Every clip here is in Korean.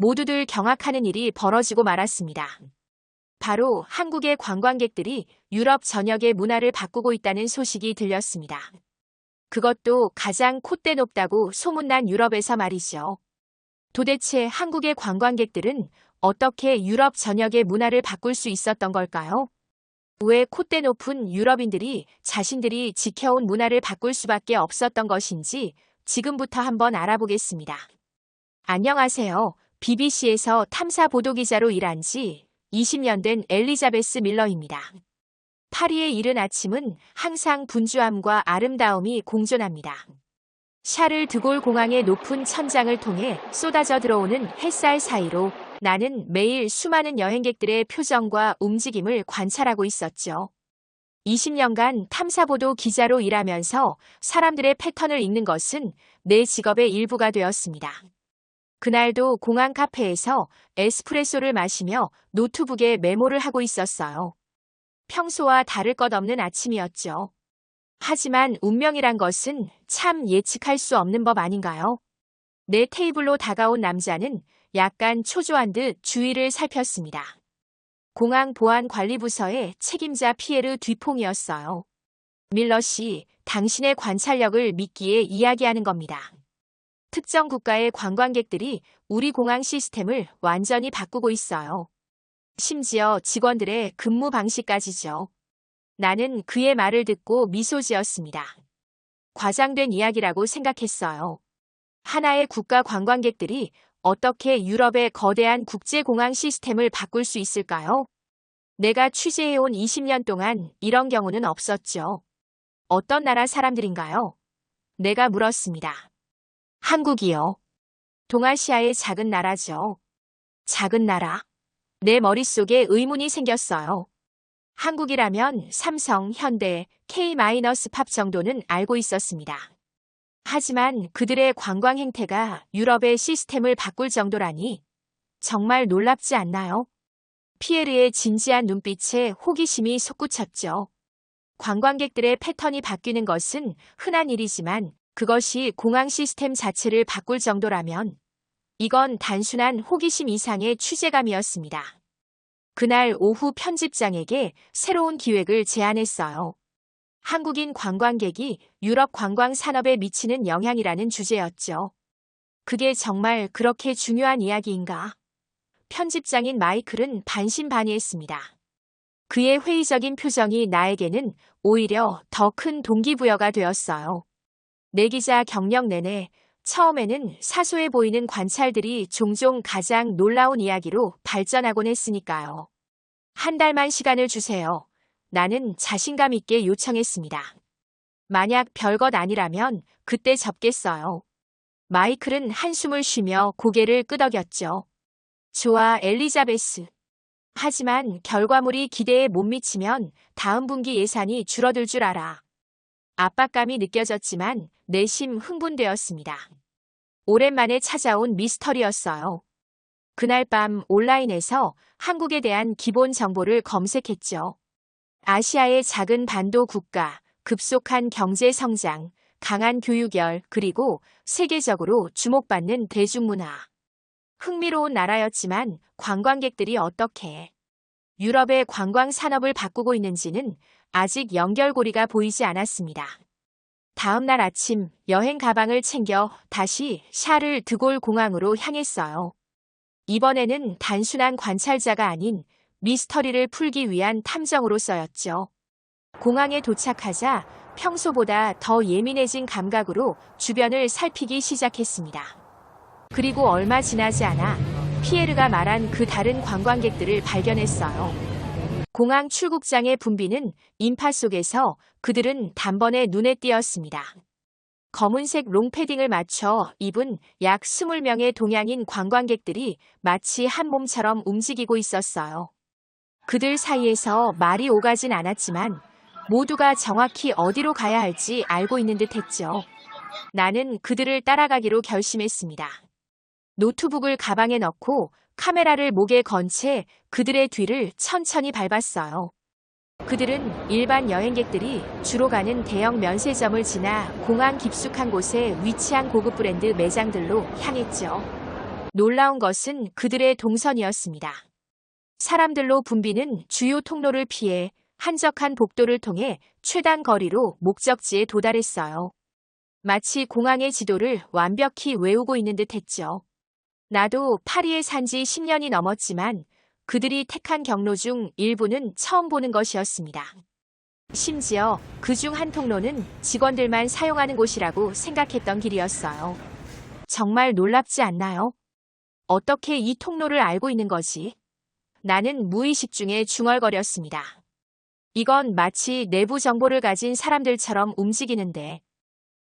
모두들 경악하는 일이 벌어지고 말았습니다. 바로 한국의 관광객들이 유럽 전역의 문화를 바꾸고 있다는 소식이 들렸습니다. 그것도 가장 콧대 높다고 소문난 유럽에서 말이죠. 도대체 한국의 관광객들은 어떻게 유럽 전역의 문화를 바꿀 수 있었던 걸까요? 왜 콧대 높은 유럽인들이 자신들이 지켜온 문화를 바꿀 수밖에 없었던 것인지 지금부터 한번 알아보겠습니다. 안녕하세요. BBC에서 탐사 보도기자로 일한 지 20년 된 엘리자베스 밀러입니다. 파리의 이른 아침은 항상 분주함과 아름다움이 공존합니다. 샤를 드골 공항의 높은 천장을 통해 쏟아져 들어오는 햇살 사이로 나는 매일 수많은 여행객들의 표정과 움직임을 관찰하고 있었죠. 20년간 탐사보도 기자로 일하면서 사람들의 패턴을 읽는 것은 내 직업의 일부가 되었습니다. 그날도 공항 카페에서 에스프레소를 마시며 노트북에 메모를 하고 있었어요. 평소와 다를 것 없는 아침이었죠. 하지만 운명이란 것은 참 예측할 수 없는 법 아닌가요? 내 테이블로 다가온 남자는 약간 초조한 듯 주위를 살폈습니다. 공항 보안관리부서의 책임자 피에르 듀퐁이었어요. 밀러 씨, 당신의 관찰력을 믿기에 이야기하는 겁니다. 특정 국가의 관광객들이 우리 공항 시스템을 완전히 바꾸고 있어요. 심지어 직원들의 근무 방식까지죠. 나는 그의 말을 듣고 미소 지었습니다. 과장된 이야기라고 생각했어요. 하나의 국가 관광객들이 어떻게 유럽의 거대한 국제공항 시스템을 바꿀 수 있을까요? 내가 취재해온 20년 동안 이런 경우는 없었죠. 어떤 나라 사람들인가요? 내가 물었습니다. 한국이요. 동아시아의 작은 나라죠. 작은 나라. 내 머릿속에 의문이 생겼어요. 한국이라면 삼성, 현대, K-팝 정도는 알고 있었습니다. 하지만 그들의 관광 행태가 유럽의 시스템을 바꿀 정도라니 정말 놀랍지 않나요? 피에르의 진지한 눈빛에 호기심이 솟구쳤죠. 관광객들의 패턴이 바뀌는 것은 흔한 일이지만 그것이 공항 시스템 자체를 바꿀 정도라면 이건 단순한 호기심 이상의 취재감이었습니다. 그날 오후 편집장에게 새로운 기획을 제안했어요. 한국인 관광객이 유럽 관광 산업에 미치는 영향이라는 주제였죠. 그게 정말 그렇게 중요한 이야기인가? 편집장인 마이클은 반신반의했습니다. 그의 회의적인 표정이 나에게는 오히려 더 큰 동기부여가 되었어요. 내 기자 경력 내내 처음에는 사소해 보이는 관찰들이 종종 가장 놀라운 이야기로 발전하곤 했으니까요. 한 달만 시간을 주세요. 나는 자신감 있게 요청했습니다. 만약 별것 아니라면 그때 접겠어요. 마이클은 한숨을 쉬며 고개를 끄덕였죠. 좋아, 엘리자베스. 하지만 결과물이 기대에 못 미치면 다음 분기 예산이 줄어들 줄 알아. 압박감이 느껴졌지만 내심 흥분되었습니다. 오랜만에 찾아온 미스터리였어요. 그날 밤 온라인에서 한국에 대한 기본 정보를 검색했죠. 아시아의 작은 반도 국가, 급속한 경제 성장, 강한 교육열, 그리고 세계적으로 주목받는 대중문화. 흥미로운 나라였지만 관광객들이 어떻게 유럽의 관광 산업을 바꾸고 있는지는 아직 연결고리가 보이지 않았습니다. 다음 날 아침 여행 가방을 챙겨 다시 샤를 드골 공항으로 향했어요. 이번에는 단순한 관찰자가 아닌 미스터리를 풀기 위한 탐정으로서였죠. 공항에 도착하자 평소보다 더 예민해진 감각으로 주변을 살피기 시작했습니다. 그리고 얼마 지나지 않아 피에르가 말한 그 다른 관광객들을 발견했어요. 공항 출국장의 붐비는 인파 속에서 그들은 단번에 눈에 띄었습니다. 검은색 롱패딩을 맞춰 입은 약 20명의 동양인 관광객들이 마치 한 몸처럼 움직이고 있었어요. 그들 사이에서 말이 오가진 않았지만 모두가 정확히 어디로 가야 할지 알고 있는 듯 했죠. 나는 그들을 따라가기로 결심했습니다. 노트북을 가방에 넣고 카메라를 목에 건 채 그들의 뒤를 천천히 밟았어요. 그들은 일반 여행객들이 주로 가는 대형 면세점을 지나 공항 깊숙한 곳에 위치한 고급 브랜드 매장들로 향했죠. 놀라운 것은 그들의 동선이었습니다. 사람들로 붐비는 주요 통로를 피해 한적한 복도를 통해 최단 거리로 목적지에 도달했어요. 마치 공항의 지도를 완벽히 외우고 있는 듯 했죠. 나도 파리에 산 지 10년이 넘었지만 그들이 택한 경로 중 일부는 처음 보는 것이었습니다. 심지어 그중 한 통로는 직원들만 사용하는 곳이라고 생각했던 길이었어요. 정말 놀랍지 않나요? 어떻게 이 통로를 알고 있는 거지? 나는 무의식 중에 중얼거렸습니다. 이건 마치 내부 정보를 가진 사람들처럼 움직이는데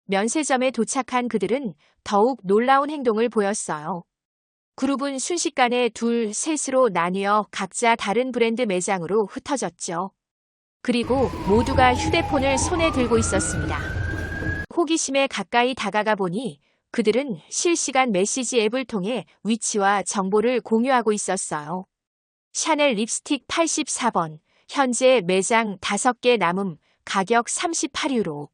면세점에 도착한 그들은 더욱 놀라운 행동을 보였어요. 그룹은 순식간에 둘, 셋으로 나뉘어 각자 다른 브랜드 매장으로 흩어졌죠. 그리고 모두가 휴대폰을 손에 들고 있었습니다. 호기심에 가까이 다가가 보니 그들은 실시간 메시지 앱을 통해 위치와 정보를 공유하고 있었어요. 샤넬 립스틱 84번, 현재 매장 5개 남음, 가격 38유로.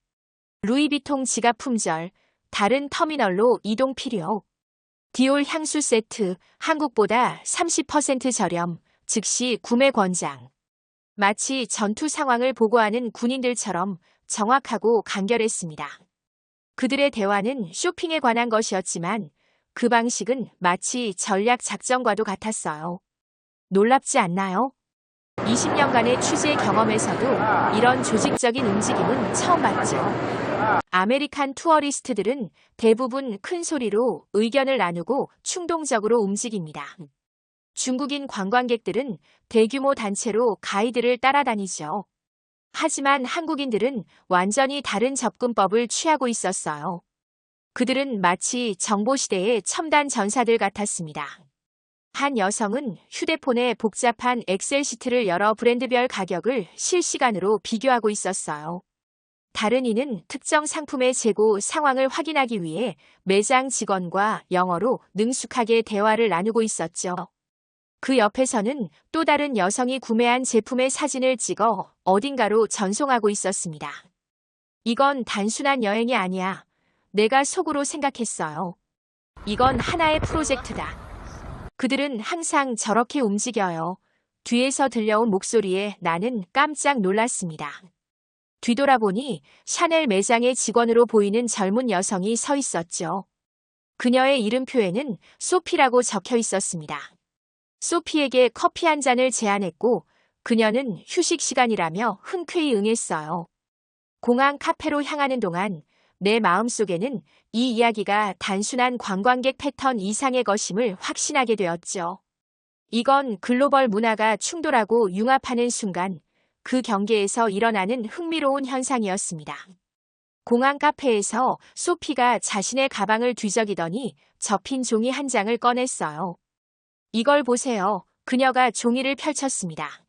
루이비통 지갑 품절, 다른 터미널로 이동 필요. 디올 향수 세트, 한국보다 30% 저렴, 즉시 구매 권장. 마치 전투 상황을 보고하는 군인들처럼 정확하고 간결했습니다. 그들의 대화는 쇼핑에 관한 것이었지만 그 방식은 마치 전략 작전과도 같았어요. 놀랍지 않나요? 20년간의 취재 경험에서도 이런 조직적인 움직임은 처음 봤죠. 아메리칸 투어리스트들은 대부분 큰 소리로 의견을 나누고 충동적으로 움직입니다. 중국인 관광객들은 대규모 단체로 가이드를 따라다니죠. 하지만 한국인들은 완전히 다른 접근법을 취하고 있었어요. 그들은 마치 정보시대의 첨단 전사들 같았습니다. 한 여성은 휴대폰에 복잡한 엑셀 시트를 열어 브랜드별 가격을 실시간으로 비교하고 있었어요. 다른 이는 특정 상품의 재고 상황을 확인하기 위해 매장 직원과 영어로 능숙하게 대화를 나누고 있었죠. 그 옆에서는 또 다른 여성이 구매한 제품의 사진을 찍어 어딘가로 전송하고 있었습니다. 이건 단순한 여행이 아니야. 내가 속으로 생각했어요. 이건 하나의 프로젝트다. 그들은 항상 저렇게 움직여요. 뒤에서 들려온 목소리에 나는 깜짝 놀랐습니다. 뒤돌아보니 샤넬 매장의 직원으로 보이는 젊은 여성이 서 있었죠. 그녀의 이름표에는 소피라고 적혀 있었습니다. 소피에게 커피 한 잔을 제안했고 그녀는 휴식 시간이라며 흔쾌히 응했어요. 공항 카페로 향하는 동안 내 마음속에는 이 이야기가 단순한 관광객 패턴 이상의 것임을 확신하게 되었죠. 이건 글로벌 문화가 충돌하고 융합하는 순간 그 경계에서 일어나는 흥미로운 현상이었습니다. 공항 카페에서 소피가 자신의 가방을 뒤적이더니 접힌 종이 한 장을 꺼냈어요. 이걸 보세요. 그녀가 종이를 펼쳤습니다.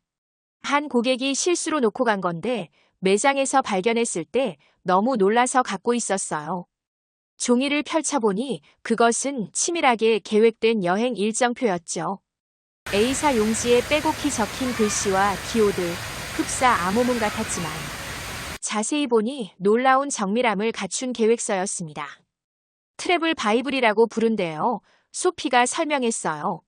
한 고객이 실수로 놓고 간 건데 매장에서 발견했을 때 너무 놀라서 갖고 있었어요. 종이를 펼쳐보니 그것은 치밀하게 계획된 여행 일정표였죠. A사 용지에 빼곡히 적힌 글씨와 기호들, 흡사 암호문 같았지만 자세히 보니 놀라운 정밀함을 갖춘 계획서였습니다. 트래블 바이블이라고 부른대요. 소피가 설명했어요.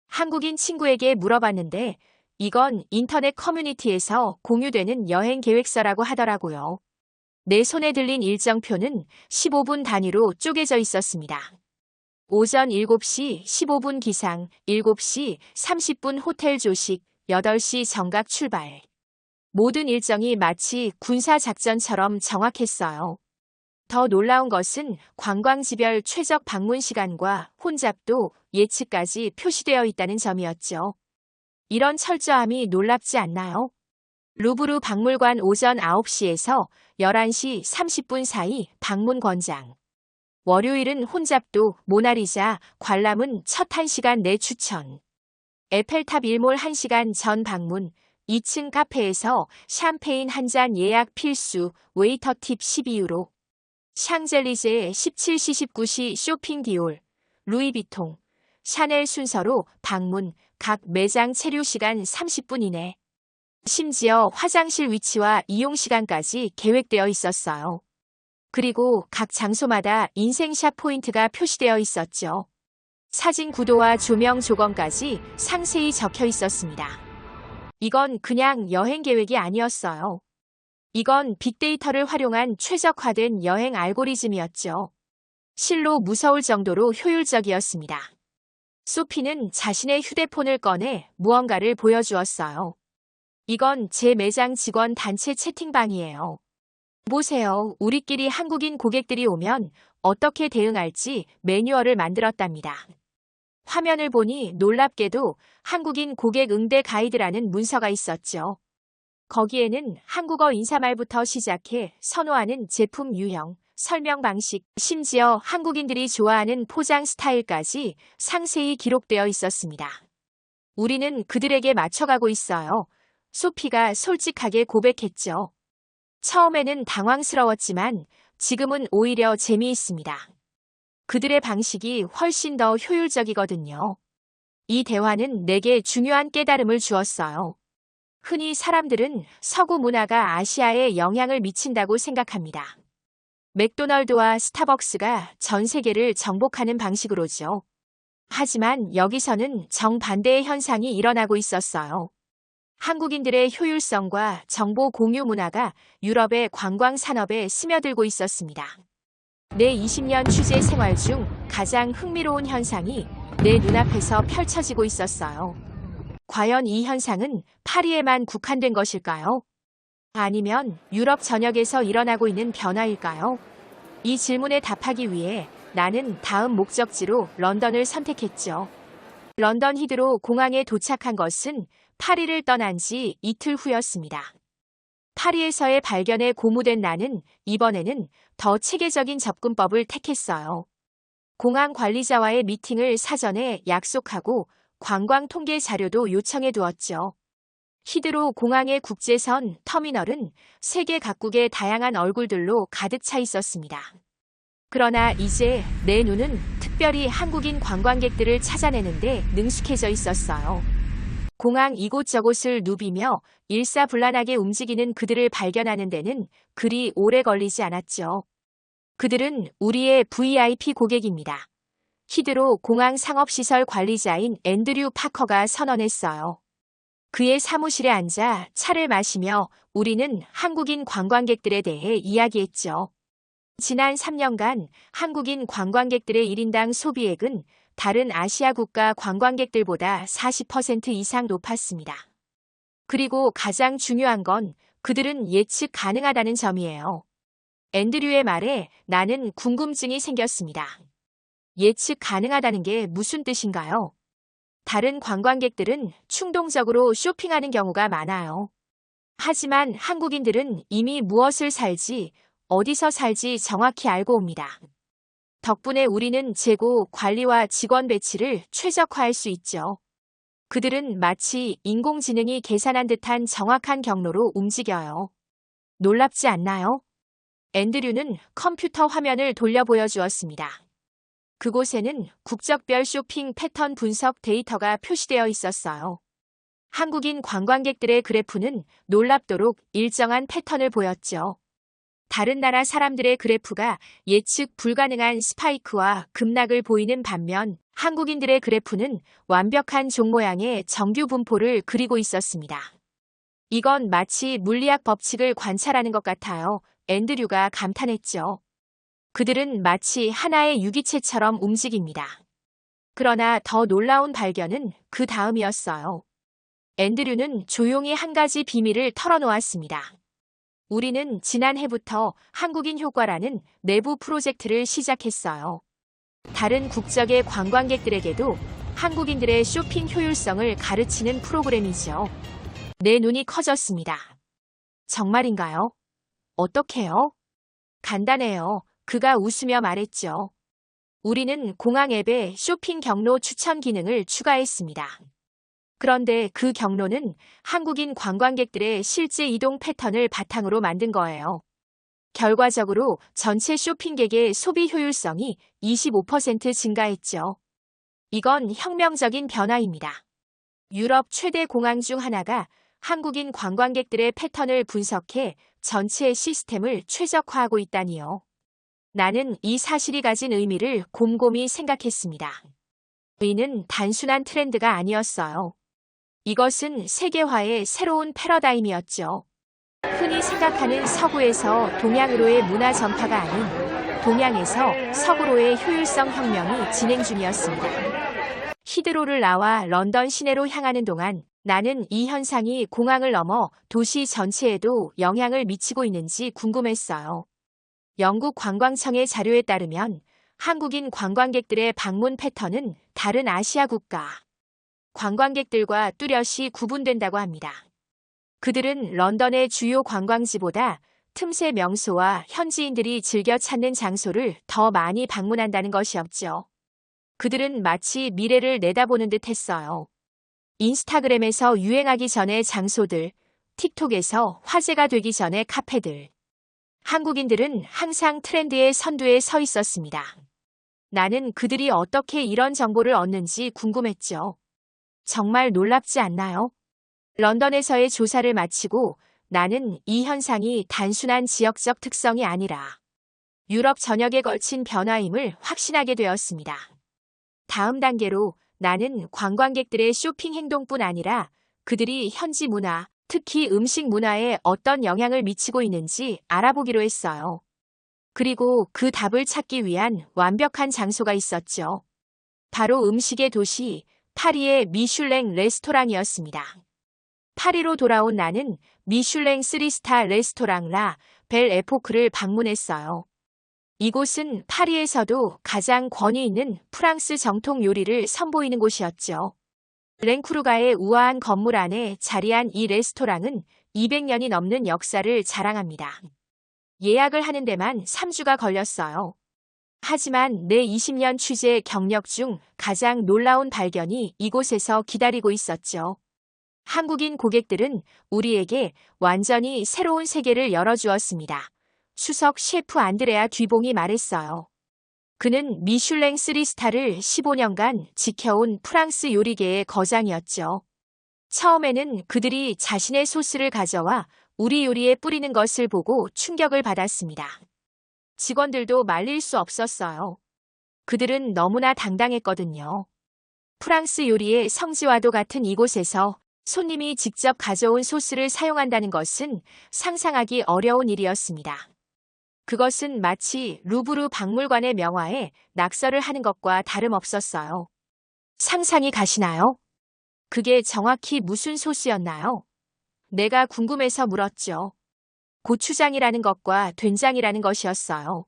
한국인 친구에게 물어봤는데 이건 인터넷 커뮤니티에서 공유되는 여행 계획서라고 하더라고요. 내 손에 들린 일정표는 15분 단위로 쪼개져 있었습니다. 오전 7시 15분 기상, 7시 30분 호텔 조식, 8시 정각 출발. 모든 일정이 마치 군사작전처럼 정확했어요. 더 놀라운 것은 관광지별 최적 방문 시간과 혼잡도 예측까지 표시되어 있다는 점이었죠. 이런 철저함이 놀랍지 않나요? 루브르 박물관 오전 9시에서 11시 30분 사이 방문 권장. 월요일은 혼잡도, 모나리자, 관람은 첫 1시간 내 추천. 에펠탑 일몰 1시간 전 방문, 2층 카페에서 샴페인 한 잔 예약 필수, 웨이터 팁 12유로. 샹젤리제 17시 19시 쇼핑 디올, 루이비통, 샤넬 순서로 방문, 각 매장 체류 시간 30분 이내. 심지어 화장실 위치와 이용 시간까지 계획되어 있었어요. 그리고 각 장소마다 인생샷 포인트가 표시되어 있었죠. 사진 구도와 조명 조건까지 상세히 적혀 있었습니다. 이건 그냥 여행 계획이 아니었어요. 이건 빅데이터를 활용한 최적화된 여행 알고리즘이었죠. 실로 무서울 정도로 효율적이었습니다. 소피는 자신의 휴대폰을 꺼내 무언가를 보여주었어요. 이건 제 매장 직원 단체 채팅방이에요. 보세요. 우리끼리 한국인 고객들이 오면 어떻게 대응할지 매뉴얼을 만들었답니다. 화면을 보니 놀랍게도 한국인 고객 응대 가이드라는 문서가 있었죠. 거기에는 한국어 인사말부터 시작해 선호하는 제품 유형, 설명 방식, 심지어 한국인들이 좋아하는 포장 스타일까지 상세히 기록되어 있었습니다. 우리는 그들에게 맞춰가고 있어요. 소피가 솔직하게 고백했죠. 처음에는 당황스러웠지만 지금은 오히려 재미있습니다. 그들의 방식이 훨씬 더 효율적이거든요. 이 대화는 내게 중요한 깨달음을 주었어요. 흔히 사람들은 서구 문화가 아시아에 영향을 미친다고 생각합니다. 맥도널드와 스타벅스가 전 세계를 정복하는 방식으로죠. 하지만 여기서는 정반대의 현상이 일어나고 있었어요. 한국인들의 효율성과 정보 공유 문화가 유럽의 관광 산업에 스며들고 있었습니다. 내 20년 취재 생활 중 가장 흥미로운 현상이 내 눈앞에서 펼쳐지고 있었어요. 과연 이 현상은 파리에만 국한된 것일까요? 아니면 유럽 전역에서 일어나고 있는 변화일까요? 이 질문에 답하기 위해 나는 다음 목적지로 런던을 선택했죠. 런던 히드로 공항에 도착한 것은 파리를 떠난 지 이틀 후였습니다. 파리에서의 발견에 고무된 나는 이번에는 더 체계적인 접근법을 택했어요. 공항 관리자와의 미팅을 사전에 약속하고 관광 통계 자료도 요청해 두었죠. 히드로 공항의 국제선 터미널은 세계 각국의 다양한 얼굴들로 가득 차 있었습니다. 그러나 이제 내 눈은 특별히 한국인 관광객들을 찾아내는데 능숙해져 있었어요. 공항 이곳저곳을 누비며 일사불란하게 움직이는 그들을 발견하는 데는 그리 오래 걸리지 않았죠. 그들은 우리의 VIP 고객입니다. 히드로 공항 상업시설 관리자인 앤드류 파커가 선언했어요. 그의 사무실에 앉아 차를 마시며 우리는 한국인 관광객들에 대해 이야기했죠. 지난 3년간 한국인 관광객들의 1인당 소비액은 다른 아시아 국가 관광객들보다 40% 이상 높았습니다. 그리고 가장 중요한 건 그들은 예측 가능하다는 점이에요. 앤드류의 말에 나는 궁금증이 생겼습니다. 예측 가능하다는 게 무슨 뜻인가요? 다른 관광객들은 충동적으로 쇼핑하는 경우가 많아요. 하지만 한국인들은 이미 무엇을 살지, 어디서 살지 정확히 알고 옵니다. 덕분에 우리는 재고, 관리와 직원 배치를 최적화할 수 있죠. 그들은 마치 인공지능이 계산한 듯한 정확한 경로로 움직여요. 놀랍지 않나요? 앤드류는 컴퓨터 화면을 돌려 보여주었습니다. 그곳에는 국적별 쇼핑 패턴 분석 데이터가 표시되어 있었어요. 한국인 관광객들의 그래프는 놀랍도록 일정한 패턴을 보였죠. 다른 나라 사람들의 그래프가 예측 불가능한 스파이크와 급락을 보이는 반면 한국인들의 그래프는 완벽한 종 모양의 정규 분포를 그리고 있었습니다. 이건 마치 물리학 법칙을 관찰하는 것 같아요. 앤드류가 감탄했죠. 그들은 마치 하나의 유기체처럼 움직입니다. 그러나 더 놀라운 발견은 그 다음이었어요. 앤드류는 조용히 한 가지 비밀을 털어놓았습니다. 우리는 지난해부터 한국인 효과라는 내부 프로젝트를 시작했어요. 다른 국적의 관광객들에게도 한국인들의 쇼핑 효율성을 가르치는 프로그램이죠. 내 눈이 커졌습니다. 정말인가요? 어떻게요? 간단해요. 그가 웃으며 말했죠. 우리는 공항 앱에 쇼핑 경로 추천 기능을 추가했습니다. 그런데 그 경로는 한국인 관광객들의 실제 이동 패턴을 바탕으로 만든 거예요. 결과적으로 전체 쇼핑객의 소비 효율성이 25% 증가했죠. 이건 혁명적인 변화입니다. 유럽 최대 공항 중 하나가 한국인 관광객들의 패턴을 분석해 전체 시스템을 최적화하고 있다니요. 나는 이 사실이 가진 의미를 곰곰이 생각했습니다. 이는 단순한 트렌드가 아니었어요. 이것은 세계화의 새로운 패러다임이었죠. 흔히 생각하는 서구에서 동양으로의 문화 전파가 아닌 동양에서 서구로의 효율성 혁명이 진행 중이었습니다. 히드로를 나와 런던 시내로 향하는 동안 나는 이 현상이 공항을 넘어 도시 전체에도 영향을 미치고 있는지 궁금했어요. 영국 관광청의 자료에 따르면 한국인 관광객들의 방문 패턴은 다른 아시아 국가 관광객들과 뚜렷이 구분된다고 합니다. 그들은 런던의 주요 관광지보다 틈새 명소와 현지인들이 즐겨 찾는 장소를 더 많이 방문한다는 것이었죠. 그들은 마치 미래를 내다보는 듯 했어요. 인스타그램에서 유행하기 전의 장소들, 틱톡에서 화제가 되기 전의 카페들. 한국인들은 항상 트렌드의 선두에 서 있었습니다. 나는 그들이 어떻게 이런 정보를 얻는지 궁금했죠. 정말 놀랍지 않나요? 런던에서의 조사를 마치고 나는 이 현상이 단순한 지역적 특성이 아니라 유럽 전역에 걸친 변화임을 확신하게 되었습니다. 다음 단계로 나는 관광객들의 쇼핑 행동뿐 아니라 그들이 현지 문화, 특히 음식 문화에 어떤 영향을 미치고 있는지 알아보기로 했어요. 그리고 그 답을 찾기 위한 완벽한 장소가 있었죠. 바로 음식의 도시, 파리의 미슐랭 레스토랑이었습니다. 파리로 돌아온 나는 미슐랭 3스타 레스토랑 라 벨 에포크를 방문했어요. 이곳은 파리에서도 가장 권위 있는 프랑스 정통 요리를 선보이는 곳이었죠. 랭쿠르가의 우아한 건물 안에 자리한 이 레스토랑은 200년이 넘는 역사를 자랑합니다. 예약을 하는 데만 3주가 걸렸어요. 하지만 내 20년 취재 경력 중 가장 놀라운 발견이 이곳에서 기다리고 있었죠. 한국인 고객들은 우리에게 완전히 새로운 세계를 열어주었습니다. 수석 셰프 안드레아 듀봉이 말했어요. 그는 미슐랭 3스타를 15년간 지켜온 프랑스 요리계의 거장이었죠. 처음에는 그들이 자신의 소스를 가져와 우리 요리에 뿌리는 것을 보고 충격을 받았습니다. 직원들도 말릴 수 없었어요. 그들은 너무나 당당했거든요. 프랑스 요리의 성지와도 같은 이곳에서 손님이 직접 가져온 소스를 사용한다는 것은 상상하기 어려운 일이었습니다. 그것은 마치 루브르 박물관의 명화에 낙서를 하는 것과 다름없었어요. 상상이 가시나요? 그게 정확히 무슨 소스였나요? 내가 궁금해서 물었죠. 고추장이라는 것과 된장이라는 것이었어요.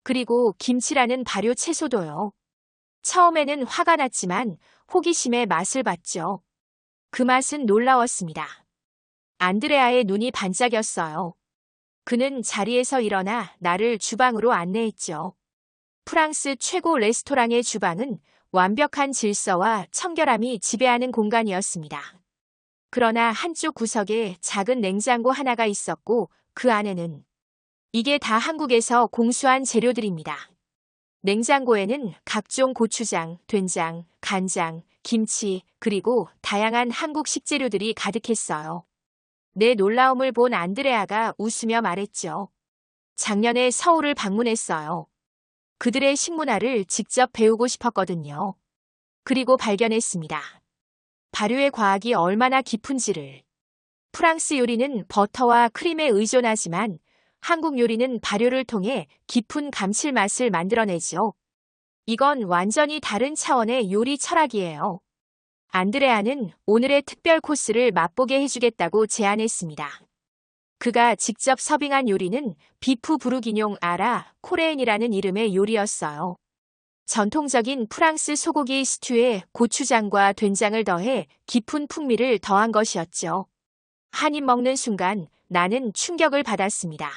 그리고 김치라는 발효 채소도요. 처음에는 화가 났지만 호기심에 맛을 봤죠. 그 맛은 놀라웠습니다. 안드레아의 눈이 반짝였어요. 그는 자리에서 일어나 나를 주방으로 안내했죠. 프랑스 최고 레스토랑의 주방은 완벽한 질서와 청결함이 지배하는 공간이었습니다. 그러나 한쪽 구석에 작은 냉장고 하나가 있었고 그 안에는 이게 다 한국에서 공수한 재료들입니다. 냉장고에는 각종 고추장, 된장, 간장, 김치, 그리고 다양한 한국 식재료들이 가득했어요. 내 놀라움을 본 안드레아가 웃으며 말했죠. 작년에 서울을 방문했어요. 그들의 식문화를 직접 배우고 싶었거든요. 그리고 발견했습니다. 발효의 과학이 얼마나 깊은지를. 프랑스 요리는 버터와 크림에 의존하지만 한국 요리는 발효를 통해 깊은 감칠맛을 만들어내죠. 이건 완전히 다른 차원의 요리 철학이에요. 안드레아는 오늘의 특별 코스를 맛보게 해주겠다고 제안했습니다. 그가 직접 서빙한 요리는 비프 부르기뇽 아라 코레엔이라는 이름의 요리였어요. 전통적인 프랑스 소고기 스튜에 고추장과 된장을 더해 깊은 풍미를 더한 것이었죠. 한 입 먹는 순간 나는 충격을 받았습니다.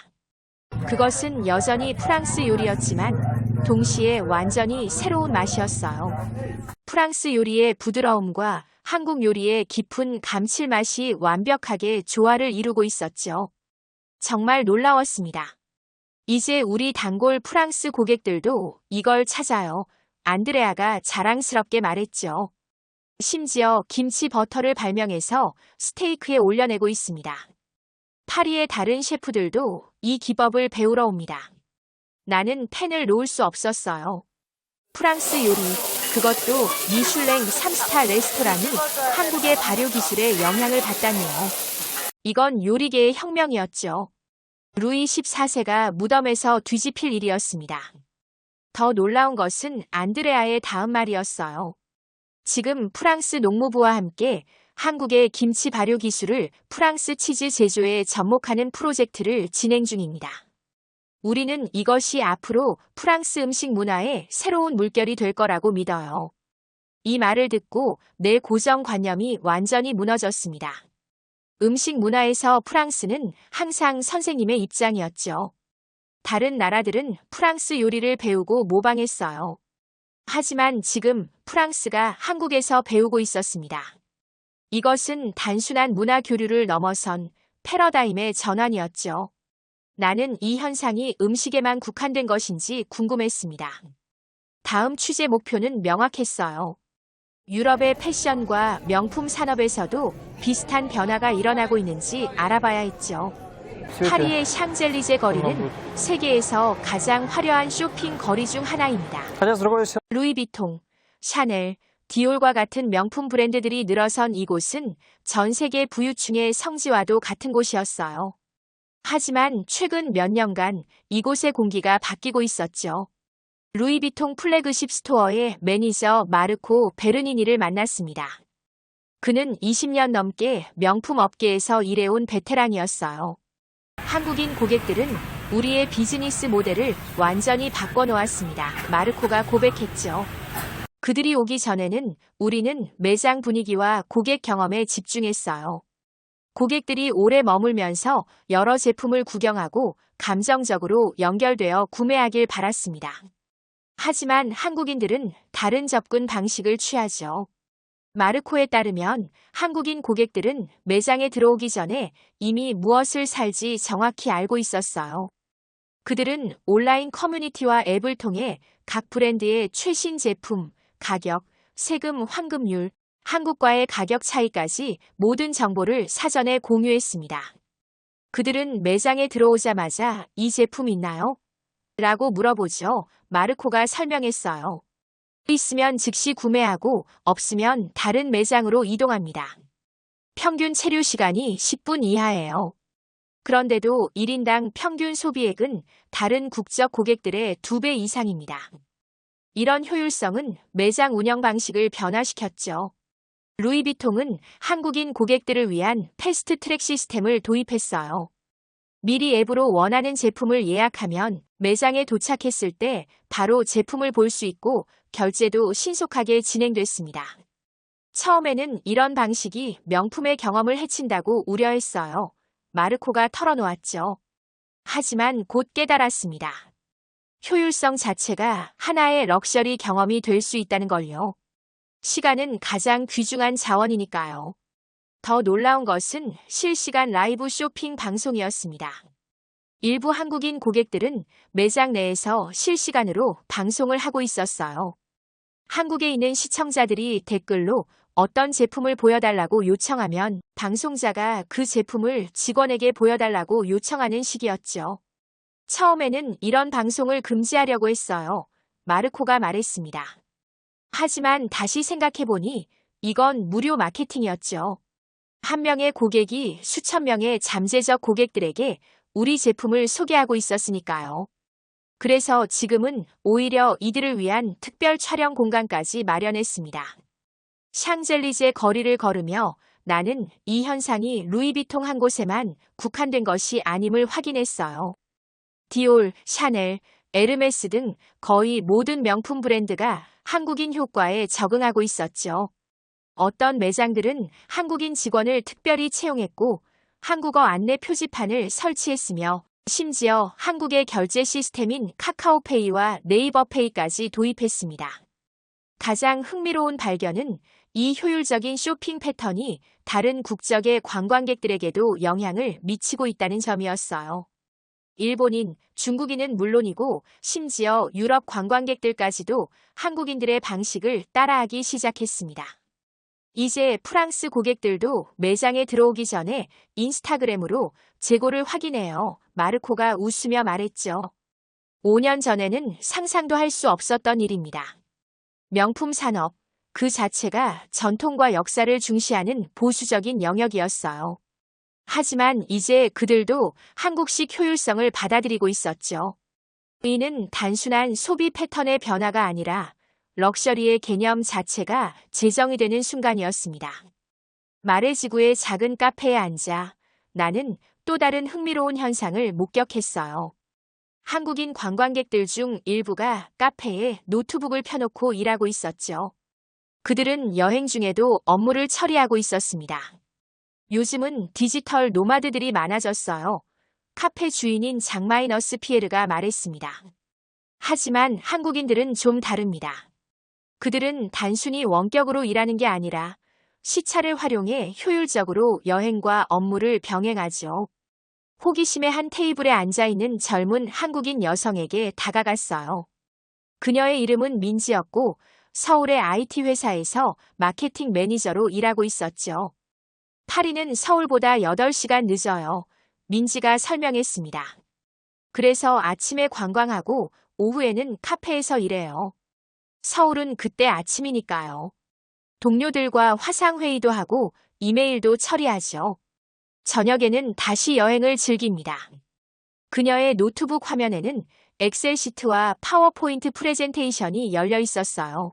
그것은 여전히 프랑스 요리였지만 동시에 완전히 새로운 맛이었어요. 프랑스 요리의 부드러움과 한국 요리의 깊은 감칠맛이 완벽하게 조화를 이루고 있었죠. 정말 놀라웠습니다. 이제 우리 단골 프랑스 고객들도 이걸 찾아요. 안드레아가 자랑스럽게 말했죠. 심지어 김치 버터를 발명해서 스테이크에 올려내고 있습니다. 파리의 다른 셰프들도 이 기법을 배우러 옵니다. 나는 펜을 놓을 수 없었어요. 프랑스 요리, 그것도 미슐랭 3스타 레스토랑이 한국의 발효 기술에 영향을 받다니요. 이건 요리계의 혁명이었죠. 루이 14세가 무덤에서 뒤집힐 일이었습니다. 더 놀라운 것은 안드레아의 다음 말이었어요. 지금 프랑스 농무부와 함께 한국의 김치 발효 기술을 프랑스 치즈 제조에 접목하는 프로젝트를 진행 중입니다. 우리는 이것이 앞으로 프랑스 음식 문화의 새로운 물결이 될 거라고 믿어요. 이 말을 듣고 내 고정관념이 완전히 무너졌습니다. 음식 문화에서 프랑스는 항상 선생님의 입장이었죠. 다른 나라들은 프랑스 요리를 배우고 모방했어요. 하지만 지금 프랑스가 한국에서 배우고 있었습니다. 이것은 단순한 문화 교류를 넘어선 패러다임의 전환이었죠. 나는 이 현상이 음식에만 국한된 것인지 궁금했습니다. 다음 취재 목표는 명확했어요. 유럽의 패션과 명품 산업에서도 비슷한 변화가 일어나고 있는지 알아봐야 했죠. 파리의 샹젤리제 거리는 세계에서 가장 화려한 쇼핑 거리 중 하나입니다. 루이비통, 샤넬, 디올과 같은 명품 브랜드들이 늘어선 이곳은 전 세계 부유층의 성지와도 같은 곳이었어요. 하지만 최근 몇 년간 이곳의 공기가 바뀌고 있었죠. 루이비통 플래그십 스토어의 매니저 마르코 베르니니를 만났습니다. 그는 20년 넘게 명품 업계에서 일해온 베테랑이었어요. 한국인 고객들은 우리의 비즈니스 모델을 완전히 바꿔놓았습니다. 마르코가 고백했죠. 그들이 오기 전에는 우리는 매장 분위기와 고객 경험에 집중했어요. 고객들이 오래 머물면서 여러 제품을 구경하고 감정적으로 연결되어 구매하길 바랐습니다. 하지만 한국인들은 다른 접근 방식을 취하죠. 마르코에 따르면 한국인 고객들은 매장에 들어오기 전에 이미 무엇을 살지 정확히 알고 있었어요. 그들은 온라인 커뮤니티와 앱을 통해 각 브랜드의 최신 제품, 가격, 세금 환급률, 한국과의 가격 차이까지 모든 정보를 사전에 공유했습니다. 그들은 매장에 들어오자마자 이 제품 있나요? 라고 물어보죠. 마르코가 설명했어요. 있으면 즉시 구매하고 없으면 다른 매장으로 이동합니다. 평균 체류 시간이 10분 이하예요. 그런데도 1인당 평균 소비액은 다른 국적 고객들의 2배 이상입니다. 이런 효율성은 매장 운영 방식을 변화시켰죠. 루이비통은 한국인 고객들을 위한 패스트 트랙 시스템을 도입했어요. 미리 앱으로 원하는 제품을 예약하면 매장에 도착했을 때 바로 제품을 볼 수 있고 결제도 신속하게 진행됐습니다. 처음에는 이런 방식이 명품의 경험을 해친다고 우려했어요. 마르코가 털어놓았죠. 하지만 곧 깨달았습니다. 효율성 자체가 하나의 럭셔리 경험이 될 수 있다는 걸요. 시간은 가장 귀중한 자원이니까요. 더 놀라운 것은 실시간 라이브 쇼핑 방송이었습니다. 일부 한국인 고객들은 매장 내에서 실시간으로 방송을 하고 있었어요. 한국에 있는 시청자들이 댓글로 어떤 제품을 보여달라고 요청하면 방송자가 그 제품을 직원에게 보여달라고 요청하는 식이었죠. 처음에는 이런 방송을 금지하려고 했어요. 마르코가 말했습니다. 하지만 다시 생각해보니 이건 무료 마케팅이었죠. 한 명의 고객이 수천 명의 잠재적 고객들에게 우리 제품을 소개하고 있었으니까요. 그래서 지금은 오히려 이들을 위한 특별 촬영 공간까지 마련했습니다. 샹젤리제 거리를 걸으며 나는 이 현상이 루이비통 한 곳에만 국한된 것이 아님을 확인했어요. 디올, 샤넬, 에르메스 등 거의 모든 명품 브랜드가 한국인 효과에 적응하고 있었죠. 어떤 매장들은 한국인 직원을 특별히 채용했고 한국어 안내 표지판을 설치했으며 심지어 한국의 결제 시스템인 카카오페이와 네이버페이까지 도입했습니다. 가장 흥미로운 발견은 이 효율적인 쇼핑 패턴이 다른 국적의 관광객들에게도 영향을 미치고 있다는 점이었어요. 일본인, 중국인은 물론이고 심지어 유럽 관광객들까지도 한국인들의 방식을 따라하기 시작했습니다. 이제 프랑스 고객들도 매장에 들어오기 전에 인스타그램으로 재고를 확인해요. 마르코가 웃으며 말했죠. 5년 전에는 상상도 할 수 없었던 일입니다. 명품 산업, 그 자체가 전통과 역사를 중시하는 보수적인 영역이었어요. 하지만 이제 그들도 한국식 효율성을 받아들이고 있었죠. 이는 단순한 소비 패턴의 변화가 아니라 럭셔리의 개념 자체가 재정이 되는 순간이었습니다. 마레지구의 작은 카페에 앉아 나는 또 다른 흥미로운 현상을 목격했어요. 한국인 관광객들 중 일부가 카페에 노트북을 펴놓고 일하고 있었죠. 그들은 여행 중에도 업무를 처리하고 있었습니다. 요즘은 디지털 노마드들이 많아졌어요. 카페 주인인 장마이너스 피에르가 말했습니다. 하지만 한국인들은 좀 다릅니다. 그들은 단순히 원격으로 일하는 게 아니라 시차를 활용해 효율적으로 여행과 업무를 병행하죠. 호기심에 한 테이블에 앉아있는 젊은 한국인 여성에게 다가갔어요. 그녀의 이름은 민지였고 서울의 IT 회사에서 마케팅 매니저로 일하고 있었죠. 파리는 서울보다 8시간 늦어요. 민지가 설명했습니다. 그래서 아침에 관광하고 오후에는 카페에서 일해요. 서울은 그때 아침이니까요. 동료들과 화상회의도 하고 이메일도 처리하죠. 저녁에는 다시 여행을 즐깁니다. 그녀의 노트북 화면에는 엑셀 시트와 파워포인트 프레젠테이션이 열려 있었어요.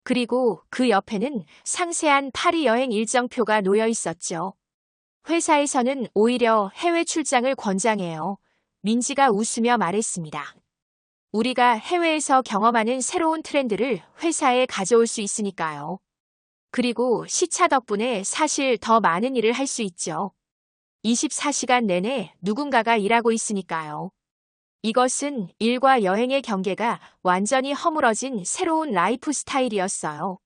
그리고 그 옆에는 상세한 파리 여행 일정표가 놓여 있었죠. 회사에서는 오히려 해외 출장을 권장해요. 민지가 웃으며 말했습니다. 우리가 해외에서 경험하는 새로운 트렌드를 회사에 가져올 수 있으니까요. 그리고 시차 덕분에 사실 더 많은 일을 할 수 있죠. 24시간 내내 누군가가 일하고 있으니까요. 이것은 일과 여행의 경계가 완전히 허물어진 새로운 라이프 스타일이었어요.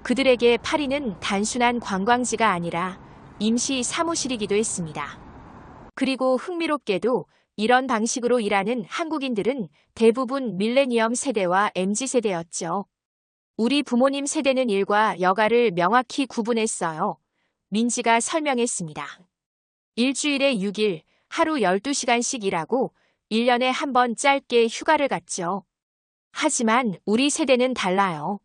그들에게 파리는 단순한 관광지가 아니라 임시 사무실이기도 했습니다. 그리고 흥미롭게도 이런 방식으로 일하는 한국인들은 대부분 밀레니엄 세대와 MZ 세대였죠. 우리 부모님 세대는 일과 여가를 명확히 구분했어요. 민지가 설명했습니다. 일주일에 6일, 하루 12시간씩 일하고 1년에 한 번 짧게 휴가를 갔죠. 하지만 우리 세대는 달라요.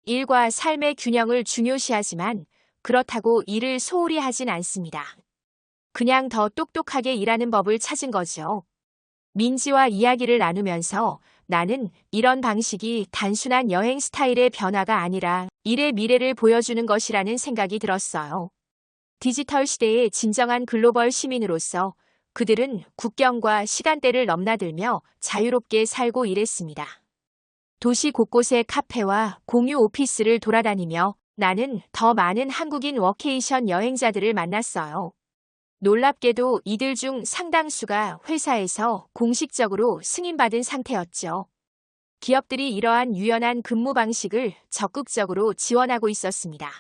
일과 삶의 균형을 중요시하지만 그렇다고 일을 소홀히 하진 않습니다. 그냥 더 똑똑하게 일하는 법을 찾은 거죠. 민지와 이야기를 나누면서 나는 이런 방식이 단순한 여행 스타일의 변화가 아니라 일의 미래를 보여주는 것이라는 생각이 들었어요. 디지털 시대의 진정한 글로벌 시민으로서 그들은 국경과 시간대를 넘나들며 자유롭게 살고 일했습니다. 도시 곳곳의 카페와 공유 오피스를 돌아다니며 나는 더 많은 한국인 워케이션 여행자들을 만났어요. 놀랍게도 이들 중 상당수가 회사에서 공식적으로 승인받은 상태였죠. 기업들이 이러한 유연한 근무 방식을 적극적으로 지원하고 있었습니다.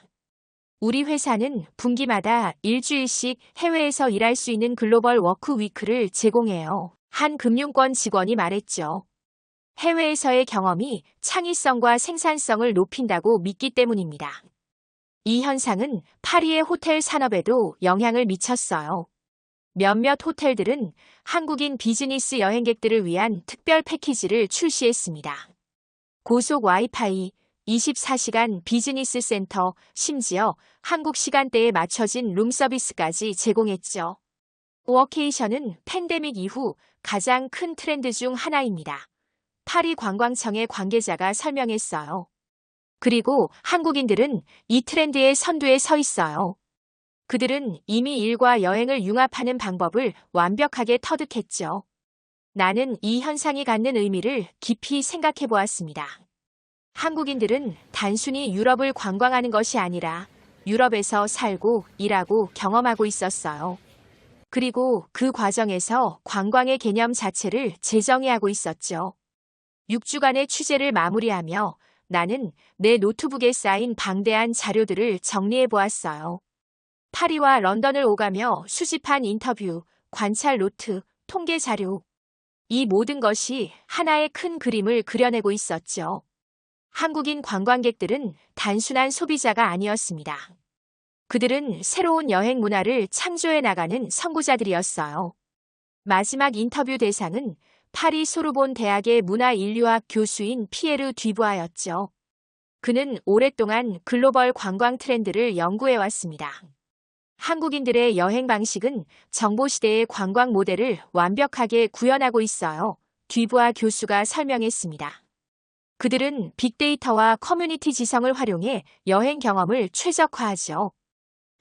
우리 회사는 분기마다 일주일씩 해외에서 일할 수 있는 글로벌 워크 위크를 제공해요. 한 금융권 직원이 말했죠. 해외에서의 경험이 창의성과 생산성을 높인다고 믿기 때문입니다. 이 현상은 파리의 호텔 산업에도 영향을 미쳤어요. 몇몇 호텔들은 한국인 비즈니스 여행객들을 위한 특별 패키지를 출시했습니다. 고속 와이파이, 24시간 비즈니스 센터, 심지어 한국 시간대에 맞춰진 룸서비스까지 제공했죠. 워케이션은 팬데믹 이후 가장 큰 트렌드 중 하나입니다. 파리 관광청의 관계자가 설명했어요. 그리고 한국인들은 이 트렌드의 선두에 서 있어요. 그들은 이미 일과 여행을 융합하는 방법을 완벽하게 터득했죠. 나는 이 현상이 갖는 의미를 깊이 생각해 보았습니다. 한국인들은 단순히 유럽을 관광하는 것이 아니라 유럽에서 살고 일하고 경험하고 있었어요. 그리고 그 과정에서 관광의 개념 자체를 재정의하고 있었죠. 6주간의 취재를 마무리하며 나는 내 노트북에 쌓인 방대한 자료들을 정리해 보았어요. 파리와 런던을 오가며 수집한 인터뷰, 관찰 노트, 통계 자료. 이 모든 것이 하나의 큰 그림을 그려내고 있었죠. 한국인 관광객들은 단순한 소비자가 아니었습니다. 그들은 새로운 여행 문화를 창조해 나가는 선구자들이었어요. 마지막 인터뷰 대상은 파리 소르본 대학의 문화인류학 교수인 피에르 뒤부아였죠. 그는 오랫동안 글로벌 관광 트렌드를 연구해 왔습니다. 한국인들의 여행 방식은 정보시대의 관광 모델을 완벽하게 구현하고 있어요. 듀부아 교수가 설명했습니다. 그들은 빅데이터와 커뮤니티 지성을 활용해 여행 경험을 최적화하죠.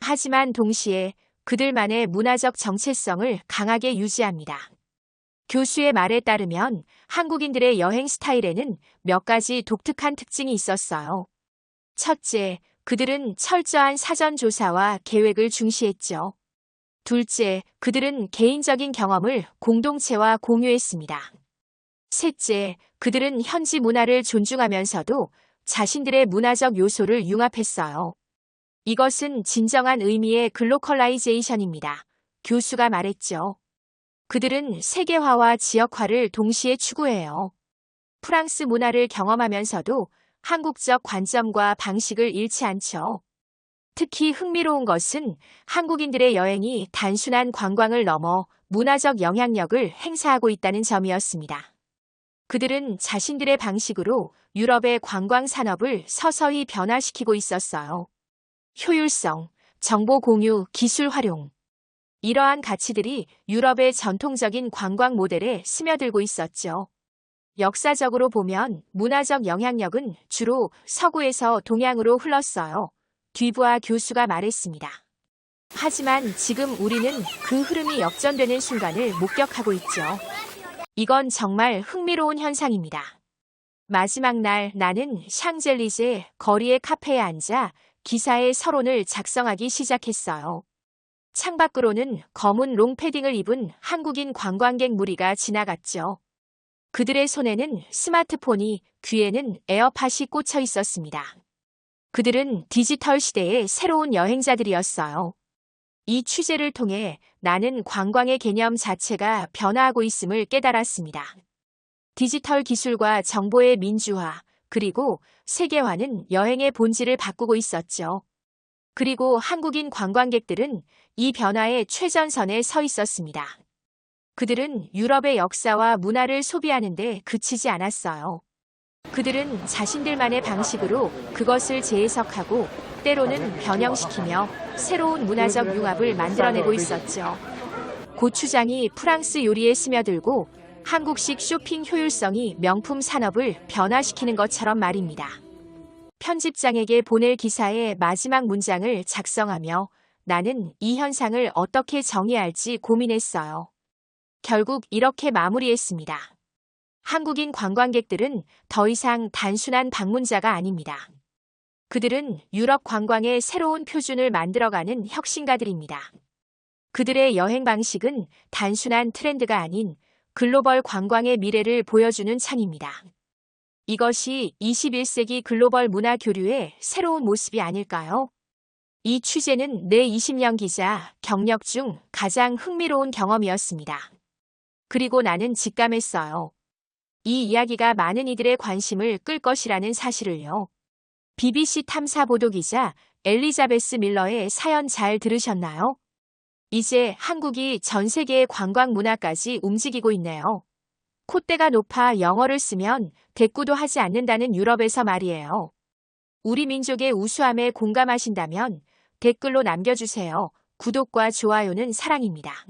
하지만 동시에 그들만의 문화적 정체성을 강하게 유지합니다. 교수의 말에 따르면 한국인들의 여행 스타일에는 몇 가지 독특한 특징이 있었어요. 첫째, 그들은 철저한 사전 조사와 계획을 중시했죠. 둘째, 그들은 개인적인 경험을 공동체와 공유했습니다. 셋째, 그들은 현지 문화를 존중하면서도 자신들의 문화적 요소를 융합했어요. 이것은 진정한 의미의 글로컬라이제이션입니다. 교수가 말했죠. 그들은 세계화와 지역화를 동시에 추구해요. 프랑스 문화를 경험하면서도 한국적 관점과 방식을 잃지 않죠. 특히 흥미로운 것은 한국인들의 여행이 단순한 관광을 넘어 문화적 영향력을 행사하고 있다는 점이었습니다. 그들은 자신들의 방식으로 유럽의 관광 산업을 서서히 변화시키고 있었어요. 효율성, 정보 공유, 기술 활용. 이러한 가치들이 유럽의 전통적인 관광 모델에 스며들고 있었죠. 역사적으로 보면 문화적 영향력은 주로 서구에서 동양으로 흘렀어요. 듀부아 교수가 말했습니다. 하지만 지금 우리는 그 흐름이 역전되는 순간을 목격하고 있죠. 이건 정말 흥미로운 현상입니다. 마지막 날 나는 샹젤리제 거리의 카페에 앉아 기사의 서론을 작성하기 시작했어요. 창밖으로는 검은 롱패딩을 입은 한국인 관광객 무리가 지나갔죠. 그들의 손에는 스마트폰이, 귀에는 에어팟이 꽂혀 있었습니다. 그들은 디지털 시대의 새로운 여행자들이었어요. 이 취재를 통해 나는 관광의 개념 자체가 변화하고 있음을 깨달았습니다. 디지털 기술과 정보의 민주화, 그리고 세계화는 여행의 본질을 바꾸고 있었죠. 그리고 한국인 관광객들은 이 변화의 최전선에 서 있었습니다. 그들은 유럽의 역사와 문화를 소비하는 데 그치지 않았어요. 그들은 자신들만의 방식으로 그것을 재해석하고 때로는 변형시키며 새로운 문화적 융합을 만들어내고 있었죠. 고추장이 프랑스 요리에 스며들고 한국식 쇼핑 효율성이 명품 산업을 변화시키는 것처럼 말입니다. 편집장에게 보낼 기사의 마지막 문장을 작성하며 나는 이 현상을 어떻게 정의할지 고민했어요. 결국 이렇게 마무리했습니다. 한국인 관광객들은 더 이상 단순한 방문자가 아닙니다. 그들은 유럽 관광의 새로운 표준을 만들어가는 혁신가들입니다. 그들의 여행 방식은 단순한 트렌드가 아닌 글로벌 관광의 미래를 보여주는 창입니다. 이것이 21세기 글로벌 문화 교류의 새로운 모습이 아닐까요? 이 취재는 내 20년 기자 경력 중 가장 흥미로운 경험이었습니다. 그리고 나는 직감했어요. 이 이야기가 많은 이들의 관심을 끌 것이라는 사실을요. BBC 탐사 보도 기자 엘리자베스 밀러의 사연 잘 들으셨나요? 이제 한국이 전 세계의 관광 문화까지 움직이고 있네요. 콧대가 높아 영어를 쓰면 대꾸도 하지 않는다는 유럽에서 말이에요. 우리 민족의 우수함에 공감하신다면 댓글로 남겨주세요. 구독과 좋아요는 사랑입니다.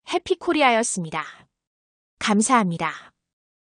해피코리아였습니다. 감사합니다.